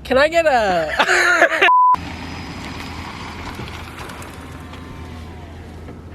Can I get a...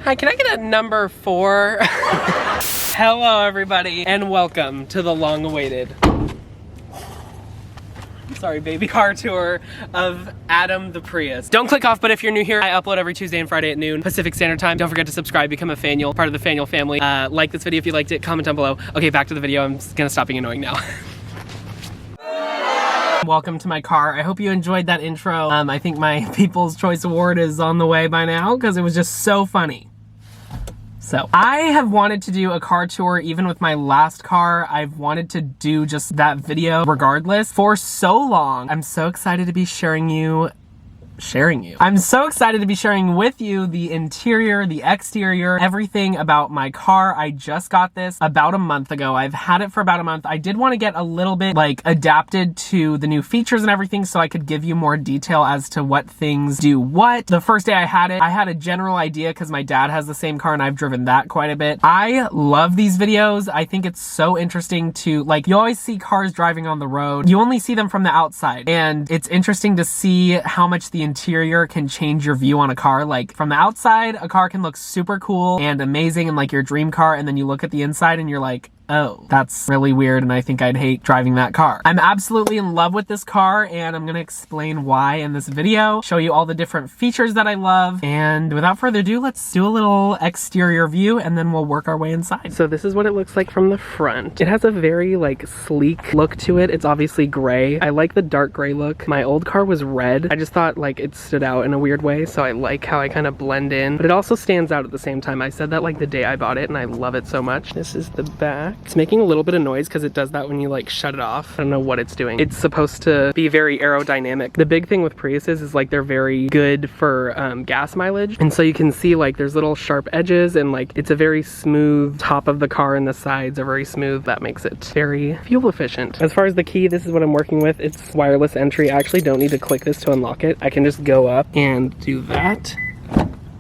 Hi, can I get a number 4? Hello everybody, and welcome to the long-awaited, sorry baby, car tour of Adam the Prius. Don't click off, but if you're new here, I upload every Tuesday and Friday at noon Pacific Standard Time. Don't forget to subscribe, become a Faniel, part of the Faniel family. Like this video if you liked it, comment down below. Okay, back to the video. I'm gonna stop being annoying now. Welcome to my car. I hope you enjoyed that intro. I think my People's Choice Award is on the way by now because it was just so funny. So I have wanted to do a car tour. Even with my last car, I've wanted to do just that video regardless for so long. I'm so excited to be I'm so excited to be sharing with you the interior, the exterior, everything about my car. I just got this about a month ago. I've had it for about a month. I did want to get a little bit like adapted to the new features and everything so I could give you more detail as to what things do what. The first day I had it, I had a general idea because my dad has the same car and I've driven that quite a bit. I love these videos. I think it's so interesting to, like, you always see cars driving on the road. You only see them from the outside, and it's interesting to see how much the interior can change your view on a car. Like, from the outside, a car can look super cool and amazing and like your dream car, and then you look at the inside and you're like, oh, that's really weird, and I think I'd hate driving that car. I'm absolutely in love with this car, and I'm gonna explain why in this video, show you all the different features that I love, and without further ado, let's do a little exterior view, and then we'll work our way inside. So this is what it looks like from the front. It has a very, like, sleek look to it. It's obviously gray. I like the dark gray look. My old car was red. I just thought, like, it stood out in a weird way, so I like how I kind of blend in, but it also stands out at the same time. I said that, like, the day I bought it, and I love it so much. This is the back. It's making a little bit of noise because it does that when you like shut it off. I don't know what it's doing. It's supposed to be very aerodynamic. The big thing with Priuses is like they're very good for gas mileage, and so you can see like there's little sharp edges, and like it's a very smooth top of the car, and the sides are very smooth. That makes it very fuel efficient. As far as the key, this is what I'm working with. It's wireless entry. I actually don't need to click this to unlock it. I can just go up and do that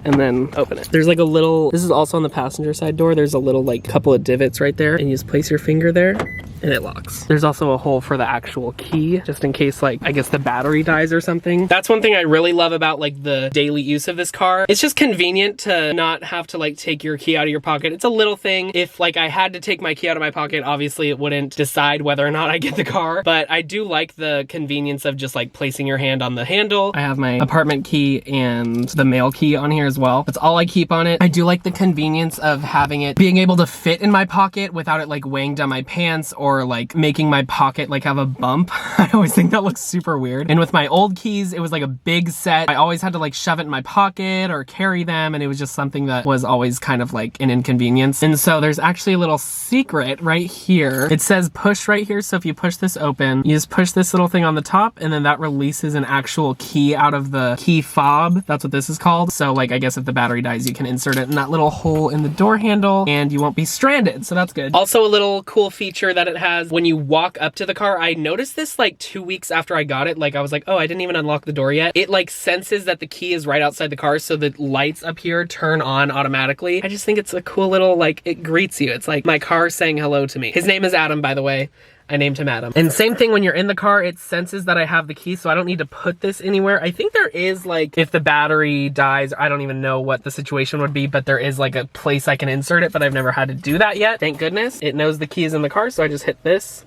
and then open it. There's like a little, this is also on the passenger side door, there's a little like couple of divots right there, and you just place your finger there and it locks. There's also a hole for the actual key, just in case, like, I guess the battery dies or something. That's one thing I really love about like the daily use of this car. It's just convenient to not have to like take your key out of your pocket. It's a little thing. If like I had to take my key out of my pocket, obviously it wouldn't decide whether or not I get the car, but I do like the convenience of just like placing your hand on the handle. I have my apartment key and the mail key on here as well. That's all I keep on it. I do like the convenience of having it being able to fit in my pocket without it like weighing down my pants or like making my pocket like have a bump. I always think that looks super weird. And with my old keys, it was like a big set. I always had to like shove it in my pocket or carry them, and it was just something that was always kind of like an inconvenience. And so there's actually a little secret right here. It says push right here, so if you push this open, you just push this little thing on the top, and then that releases an actual key out of the key fob. That's what this is called. So like, I guess if the battery dies, you can insert it in that little hole in the door handle and you won't be stranded, so that's good. Also, a little cool feature that it has when you walk up to the car, I noticed this like 2 weeks after I got it. Like, I was like, oh, I didn't even unlock the door yet. It like senses that the key is right outside the car, so the lights up here turn on automatically. I just think it's a cool little, like, it greets you. It's like my car saying hello to me. His name is Adam, by the way. I named him Adam. And same thing when you're in the car, it senses that I have the key, so I don't need to put this anywhere. I think there is like, if the battery dies, I don't even know what the situation would be, but there is like a place I can insert it, but I've never had to do that yet. Thank goodness. It knows the key is in the car, so I just hit this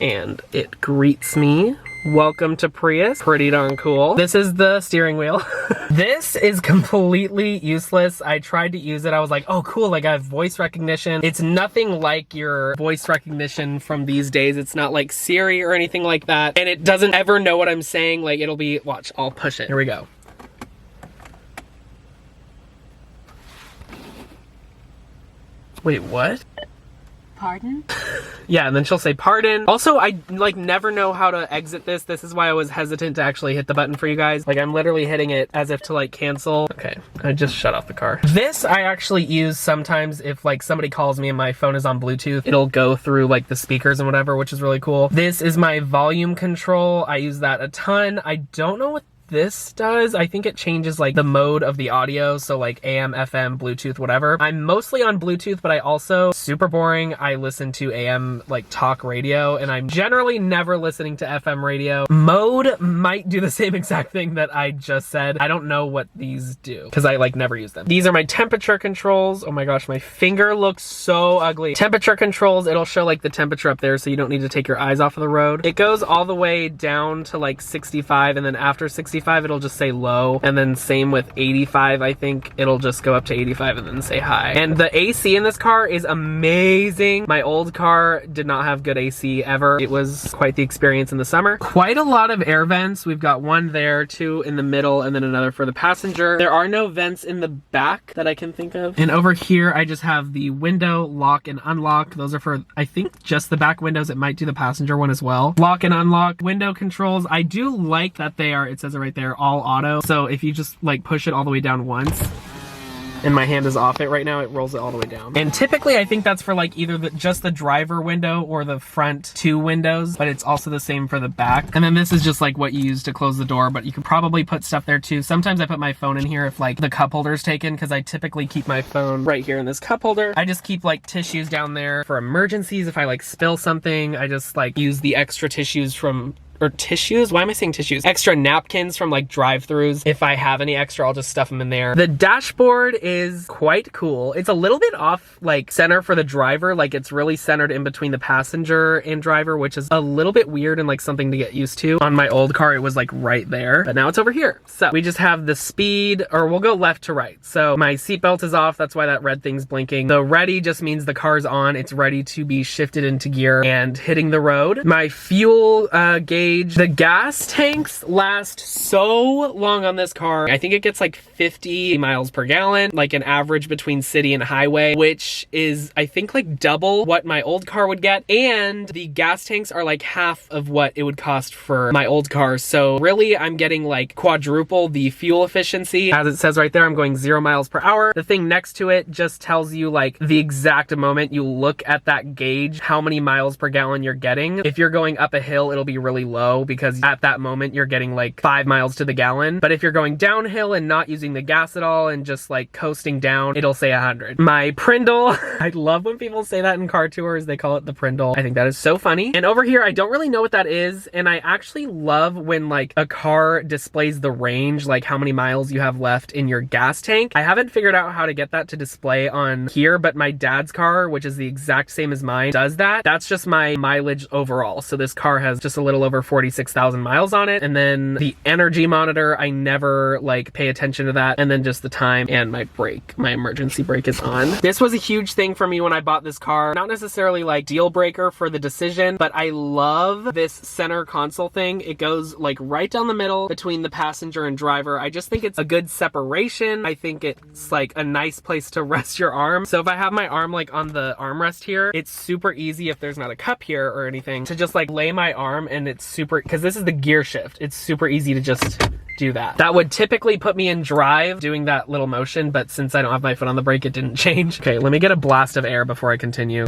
and it greets me. Welcome to Prius. Pretty darn cool. This is the steering wheel. This is completely useless. I tried to use it. I was like, oh cool, like I have voice recognition. It's nothing like your voice recognition from these days. It's not like Siri or anything like that. And it doesn't ever know what I'm saying. Like, it'll be, watch, I'll push it. Here we go. Wait, what? Pardon? Yeah, and then she'll say pardon. Also, I like never know how to exit this. This is why I was hesitant to actually hit the button for you guys. Like, I'm literally hitting it as if to like cancel. Okay, I just shut off the car. This I actually use sometimes if like somebody calls me and my phone is on Bluetooth. It'll go through like the speakers and whatever, which is really cool. This is my volume control. I use that a ton. I don't know what this does. I think it changes like the mode of the audio. So like AM, FM, Bluetooth, whatever. I'm mostly on Bluetooth, but I also, super boring, I listen to AM like talk radio, and I'm generally never listening to FM radio. Mode might do the same exact thing that I just said. I don't know what these do because I like never use them. These are my temperature controls. Oh my gosh, my finger looks so ugly. Temperature controls, it'll show like the temperature up there so you don't need to take your eyes off of the road. It goes all the way down to like 65, and then after 65 it'll just say low, and then same with 85. I think it'll just go up to 85 and then say high. And the AC in this car is amazing. My old car did not have good AC ever. It was quite the experience in the summer. Quite a lot of air vents. We've got one there, two in the middle, and then another for the passenger. There are no vents in the back that I can think of. And over here I just have the window lock and unlock. Those are for, I think, just the back windows. It might do the passenger one as well. Lock and unlock. Window controls. I do like that they are, it says it right there, all auto. So if you just like push it all the way down once, and my hand is off it right now, it rolls it all the way down. And typically I think that's for like either just the driver window or the front two windows, but it's also the same for the back. And then this is just like what you use to close the door, but you could probably put stuff there too. Sometimes I put my phone in here if like the cup holder's taken, because I typically keep my phone right here in this cup holder. I just keep like tissues down there for emergencies. If I like spill something, I just like use the extra tissues from, or tissues? Why am I saying tissues? Extra napkins from like drive-thrus. If I have any extra, I'll just stuff them in there. The dashboard is quite cool. It's a little bit off like center for the driver. Like it's really centered in between the passenger and driver, which is a little bit weird and like something to get used to. On my old car, it was like right there, but now it's over here. So we just have the speed, or we'll go left to right. So my seatbelt is off. That's why that red thing's blinking. The ready just means the car's on. It's ready to be shifted into gear and hitting the road. My fuel gauge. The gas tanks last so long on this car. I think it gets like 50 miles per gallon, like an average between city and highway, which is I think like double what my old car would get. And the gas tanks are like half of what it would cost for my old car. So really I'm getting like quadruple the fuel efficiency. As it says right there, I'm going 0 miles per hour. The thing next to it just tells you like the exact moment you look at that gauge, how many miles per gallon you're getting. If you're going up a hill, it'll be really low, because at that moment you're getting like 5 miles to the gallon. But if you're going downhill and not using the gas at all and just like coasting down, it'll say 100. My Prindle, I love when people say that in car tours, they call it the Prindle. I think that is so funny. And over here, I don't really know what that is. And I actually love when like a car displays the range, like how many miles you have left in your gas tank. I haven't figured out how to get that to display on here, but my dad's car, which is the exact same as mine, does that. That's just my mileage overall. So this car has just a little over 46,000 miles on it. And then the energy monitor, I never like pay attention to that. And then just the time, and my brake, my emergency brake is on. This was a huge thing for me when I bought this car. Not necessarily like deal breaker for the decision, but I love this center console thing. It goes like right down the middle between the passenger and driver. I just think it's a good separation. I think it's like a nice place to rest your arm. So if I have my arm like on the armrest here, it's super easy if there's not a cup here or anything to just like lay my arm, and it's super, because this is the gear shift. It's super easy to just do that. That would typically put me in drive doing that little motion, but since I don't have my foot on the brake, it didn't change. Okay, let me get a blast of air before I continue.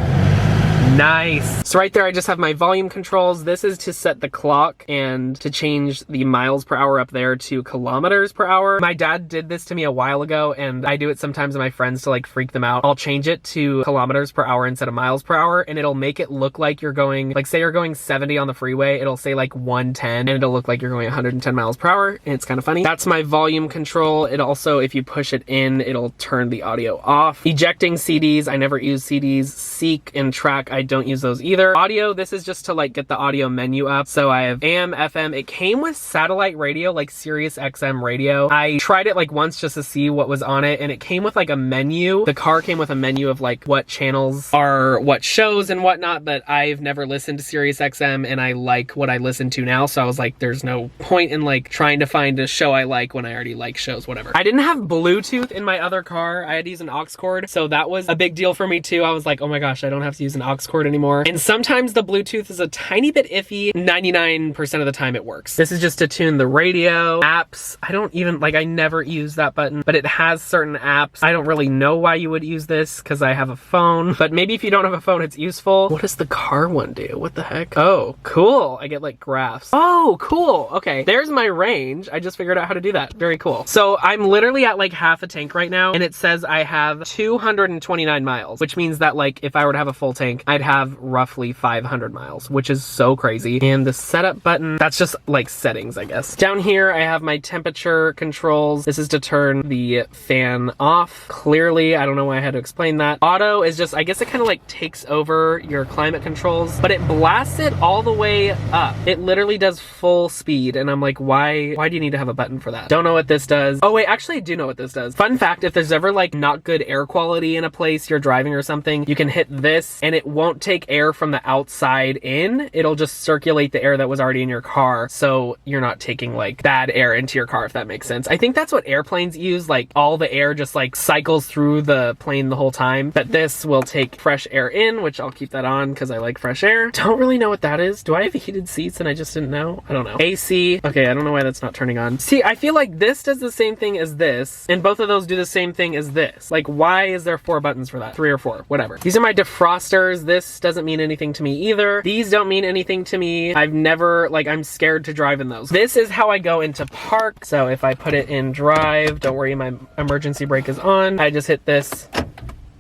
Nice. So right there, I just have my volume controls. This is to set the clock and to change the miles per hour up there to kilometers per hour. My dad did this to me a while ago, and I do it sometimes to my friends to like freak them out. I'll change it to kilometers per hour instead of miles per hour, and it'll make it look like you're going, like say you're going 70 on the freeway, it'll say like 110, and it'll look like you're going 110 miles per hour, and it's kind of funny. That's my volume control. It also, if you push it in, it'll turn the audio off. Ejecting CDs, I never use CDs. Seek and track, I don't use those either. Audio, this is just to like get the audio menu up. So I have AM, FM. It came with satellite radio, like Sirius XM radio. I tried it like once just to see what was on it, and it came with like a menu. The car came with a menu of like what channels are what shows and whatnot, but I've never listened to Sirius XM, and I like what I listen to now. So I was like, there's no point in like trying to find a show I like when I already like shows, whatever. I didn't have Bluetooth in my other car. I had to use an aux cord. So that was a big deal for me too. I was like, oh my gosh, I don't have to use an aux cord cord anymore. And sometimes the Bluetooth is a tiny bit iffy. 99% of the time it works. This is just to tune the radio, apps. I don't even, like, I never use that button, but it has certain apps. I don't really know why you would use this because I have a phone, but maybe if you don't have a phone, it's useful. What does the car one do? What the heck? Oh, cool. I get like graphs. Oh, cool. Okay, there's my range. I just figured out how to do that. Very cool. So I'm literally at like half a tank right now, and it says I have 229 miles, which means that like if I were to have a full tank, I'd have roughly 500 miles, which is so crazy. And the setup button, that's just like settings, I guess. Down here, I have my temperature controls. This is to turn the fan off. Clearly, I don't know why I had to explain that. Auto is just, I guess it kind of like takes over your climate controls, but it blasts it all the way up. It literally does full speed, and I'm like, why do you need to have a button for that? Don't know what this does. Oh wait, actually I do know what this does. Fun fact, if there's ever like not good air quality in a place you're driving or something, you can hit this and it won't take air from the outside in. It'll just circulate the air that was already in your car, so you're not taking like bad air into your car, if that makes sense. I think that's what airplanes use, like all the air just like cycles through the plane the whole time, but this will take fresh air in, which I'll keep that on because I like fresh air. Don't really know what that is. Do I have heated seats and I just didn't know? I don't know. AC. Okay, I don't know why that's not turning on. See, I feel like this does the same thing as this, and both of those do the same thing as this. Like, why is there 4 buttons for that? 3 or 4, whatever. These are my defrosters. This doesn't mean anything to me either. These don't mean anything to me. I've never, like, I'm scared to drive in those. This is how I go into park. So if I put it in drive, don't worry, my emergency brake is on. I just hit this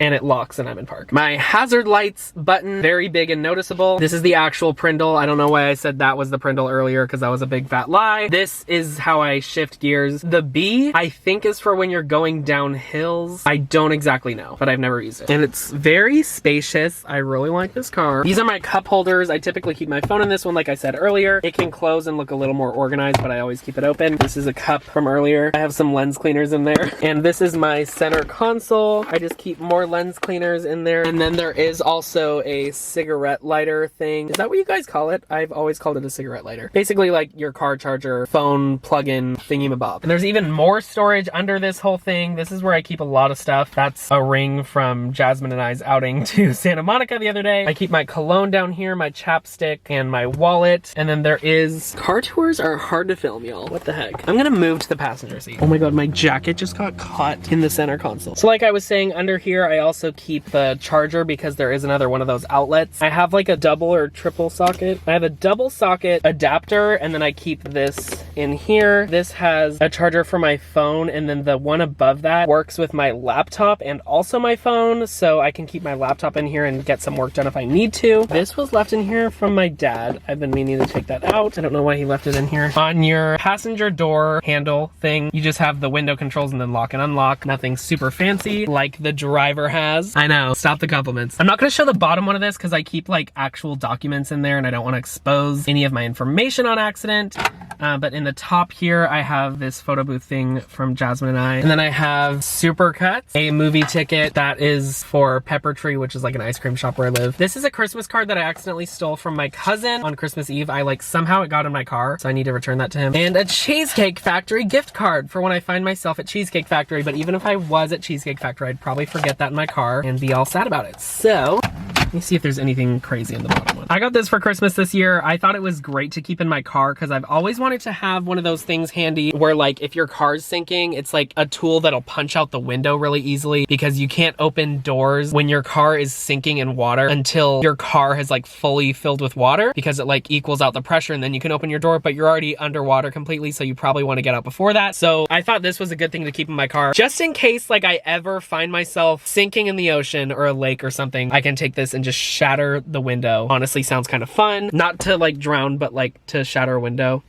and it locks and I'm in park. My hazard lights button, very big and noticeable. This is the actual Prindle. I don't know why I said that was the Prindle earlier because that was a big fat lie. This is how I shift gears. The B, I think, is for when you're going down hills. I don't exactly know, but I've never used it. And it's very spacious. I really like this car. These are my cup holders. I typically keep my phone in this one, like I said earlier. It can close and look a little more organized, but I always keep it open. This is a cup from earlier. I have some lens cleaners in there. And this is my center console. I just keep more lens cleaners in there. And then there is also a cigarette lighter thing. Is that what you guys call it? I've always called it a cigarette lighter. Basically like your car charger, phone plug-in thingy-mabob. And there's even more storage under this whole thing. This is where I keep a lot of stuff. That's a ring from Jasmine and I's outing to Santa Monica the other day. I keep my cologne down here, my chapstick, and my wallet. And then there is... Car tours are hard to film, y'all. What the heck? I'm gonna move to the passenger seat. Oh my god, my jacket just got caught in the center console. So like I was saying, under here I also keep the charger because there is another one of those outlets. I have like a double or triple socket. I have a double socket adapter, and then I keep this in here. This has a charger for my phone, and then the one above that works with my laptop and also my phone, so I can keep my laptop in here and get some work done if I need to. This was left in here from my dad. I've been meaning to take that out. I don't know why he left it in here. On your passenger door handle thing, you just have the window controls and then lock and unlock. Nothing super fancy like the driver has. I know, stop the compliments. I'm not gonna show the bottom one of this because I keep like actual documents in there and I don't want to expose any of my information on accident. But in the top here, I have this photo booth thing from Jasmine and I. And then I have Supercuts, a movie ticket that is for Pepper Tree, which is like an ice cream shop where I live. This is a Christmas card that I accidentally stole from my cousin on Christmas Eve. I like somehow it got in my car, so I need to return that to him. And a Cheesecake Factory gift card for when I find myself at Cheesecake Factory. But even if I was at Cheesecake Factory, I'd probably forget that in my car and be all sad about it. So let me see if there's anything crazy in the bottom one. I got this for Christmas this year. I thought it was great to keep in my car because I've always wanted to have one of those things handy where like if your car's sinking, it's like a tool that'll punch out the window really easily because you can't open doors when your car is sinking in water until your car has like fully filled with water because it like equals out the pressure, and then you can open your door, but you're already underwater completely, so you probably want to get out before that. So I thought this was a good thing to keep in my car just in case like I ever find myself sinking in the ocean or a lake or something. I can take this and just shatter the window. Honestly, sounds kind of fun. Not to like drown, but like to shatter a window.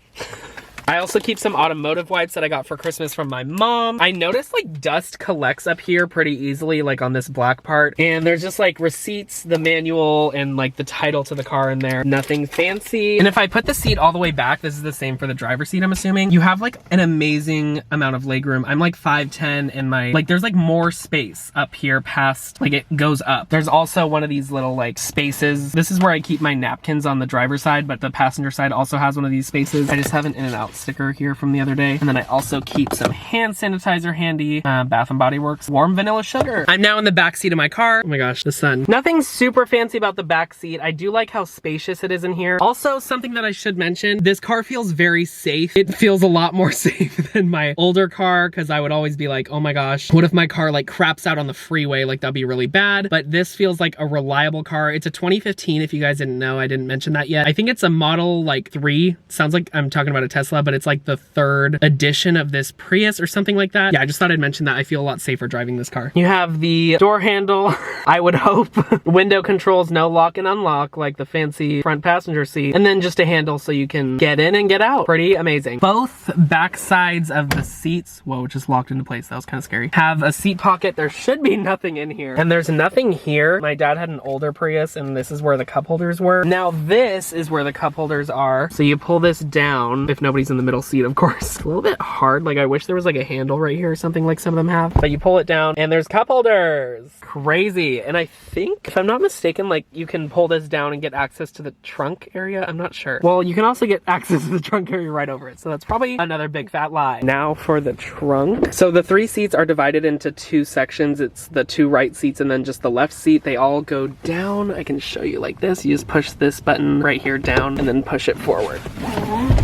I also keep some automotive wipes that I got for Christmas from my mom. I noticed like dust collects up here pretty easily, like on this black part. And there's just like receipts, the manual, and like the title to the car in there. Nothing fancy. And if I put the seat all the way back, this is the same for the driver's seat, I'm assuming, you have like an amazing amount of legroom. I'm like 5'10", and my, like there's like more space up here past, like it goes up. There's also one of these little like spaces. This is where I keep my napkins on the driver's side, but the passenger side also has one of these spaces. I just have an in and out sticker here from the other day. And then I also keep some hand sanitizer handy. Bath and Body Works warm vanilla sugar. I'm now in the back seat of my car. Oh my gosh, the sun. Nothing super fancy about the back seat. I do like how spacious it is in here. Also, something that I should mention, this car feels very safe. It feels a lot more safe than my older car, because I would always be like, oh my gosh, what if my car like craps out on the freeway? Like, that'd be really bad. But this feels like a reliable car. It's a 2015, if you guys didn't know. I didn't mention that yet. I think it's a Model like 3. Sounds like I'm talking about a Tesla, but it's like the 3rd edition of this Prius or something like that. Yeah, I just thought I'd mention that. I feel a lot safer driving this car. You have the door handle, I would hope. Window controls, no lock and unlock like the fancy front passenger seat. And then just a handle so you can get in and get out. Pretty amazing. Both back sides of the seats, whoa, just locked into place. That was kind of scary. Have a seat pocket. There should be nothing in here. And there's nothing here. My dad had an older Prius and this is where the cup holders were. Now this is where the cup holders are. So you pull this down, if nobody's in the middle seat, of course. It's a little bit hard. Like, I wish there was like a handle right here or something like some of them have. But you pull it down and there's cup holders. Crazy. And I think, if I'm not mistaken, like you can pull this down and get access to the trunk area. I'm not sure. Well, you can also get access to the trunk area right over it. So that's probably another big fat lie. Now for the trunk. So the 3 seats are divided into 2 sections. It's the 2 right seats and then just the left seat. They all go down. I can show you like this. You just push this button right here down and then push it forward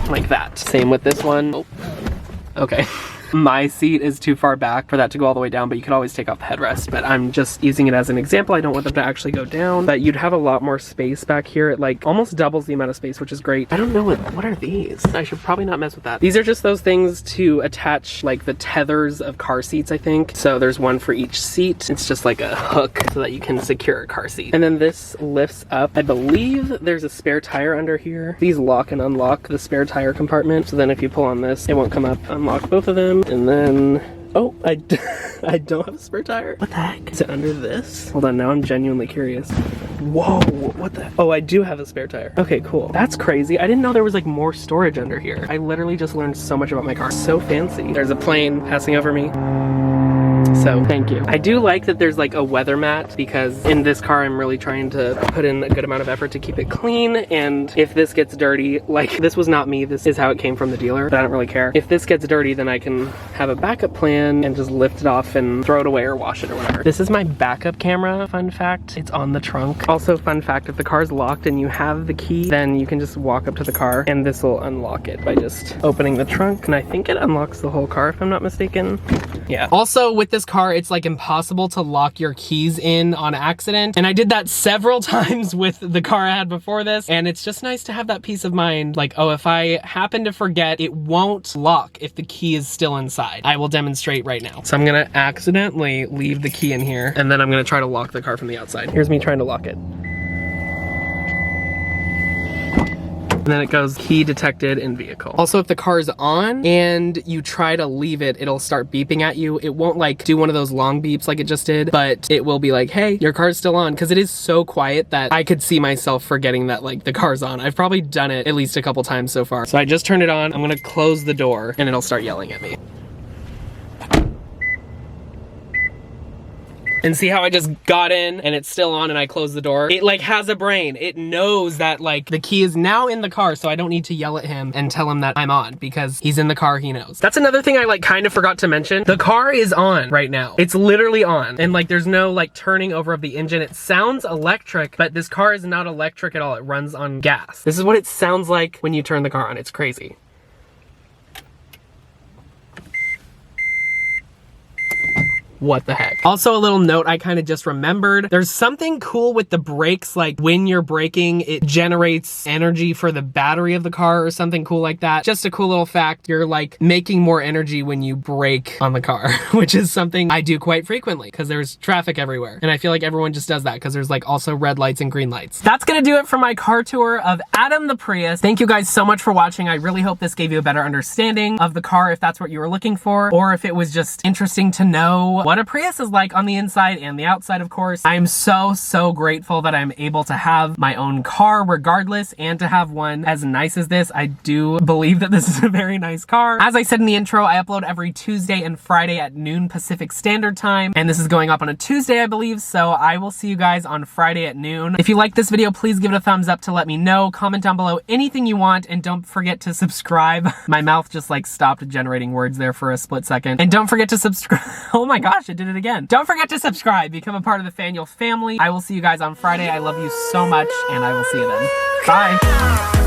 like that. Same with this one. Oh. Okay. My seat is too far back for that to go all the way down, but you could always take off the headrest. But I'm just using it as an example. I don't want them to actually go down, but you'd have a lot more space back here. It like almost doubles the amount of space, which is great. I don't know what are these? I should probably not mess with that. These are just those things to attach like the tethers of car seats, I think. So there's one for each seat. It's just like a hook so that you can secure a car seat. And then this lifts up. I believe there's a spare tire under here. These lock and unlock the spare tire compartment. So then if you pull on this, it won't come up. Unlock both of them. And then, oh, I don't have a spare tire. What the heck? Is it under this? Hold on, now I'm genuinely curious. Whoa, what the? Oh, I do have a spare tire. Okay, cool. That's crazy. I didn't know there was like more storage under here. I literally just learned so much about my car. So fancy. There's a plane passing over me. So thank you. I do like that there's like a weather mat, because in this car I'm really trying to put in a good amount of effort to keep it clean. And if this gets dirty, like this was not me, this is how it came from the dealer, but I don't really care. If this gets dirty, then I can have a backup plan and just lift it off and throw it away or wash it or whatever. This is my backup camera, fun fact. It's on the trunk. Also, fun fact, if the car's locked and you have the key, then you can just walk up to the car and this will unlock it by just opening the trunk. And I think it unlocks the whole car if I'm not mistaken. Yeah. Also with this car, it's like impossible to lock your keys in on accident. And I did that several times with the car I had before this. And it's just nice to have that peace of mind. Like, oh, if I happen to forget, it won't lock if the key is still inside. I will demonstrate right now. So I'm gonna accidentally leave the key in here and then I'm gonna try to lock the car from the outside. Here's me trying to lock it. And then it goes key detected in vehicle. Also, if the car is on and you try to leave it, it'll start beeping at you. It won't like do one of those long beeps like it just did, but it will be like, hey, your car's still on, because it is so quiet that I could see myself forgetting that like the car's on. I've probably done it at least a couple times so far. So I just turned it on. I'm gonna close the door and it'll start yelling at me. And see how I just got in and it's still on and I closed the door? It like has a brain. It knows that like the key is now in the car, so I don't need to yell at him and tell him that I'm on, because he's in the car, he knows. That's another thing I like kind of forgot to mention. The car is on right now. It's literally on. And like there's no like turning over of the engine. It sounds electric, but this car is not electric at all. It runs on gas. This is what it sounds like when you turn the car on. It's crazy. What the heck? Also, a little note I kind of just remembered. There's something cool with the brakes, like when you're braking, it generates energy for the battery of the car or something cool like that. Just a cool little fact. You're like making more energy when you brake on the car, which is something I do quite frequently because there's traffic everywhere. And I feel like everyone just does that because there's like also red lights and green lights. That's gonna do it for my car tour of Adam the Prius. Thank you guys so much for watching. I really hope this gave you a better understanding of the car if that's what you were looking for, or if it was just interesting to know what what a Prius is like on the inside and the outside, of course. I'm so grateful that I'm able to have my own car regardless, and to have one as nice as this. I do believe that this is a very nice car. As I said in the intro, I upload every Tuesday and Friday at noon Pacific Standard Time, and this is going up on a Tuesday, I believe, so I will see you guys on Friday at noon. If you like this video, please give it a thumbs up to let me know. Comment down below anything you want, and don't forget to subscribe. My mouth just like stopped generating words there for a split second. And don't forget to subscribe. Oh my gosh, it did it again. Don't forget to subscribe. Become a part of the Faniel family. I will see you guys on Friday. I love you so much, and I will see you then. Bye.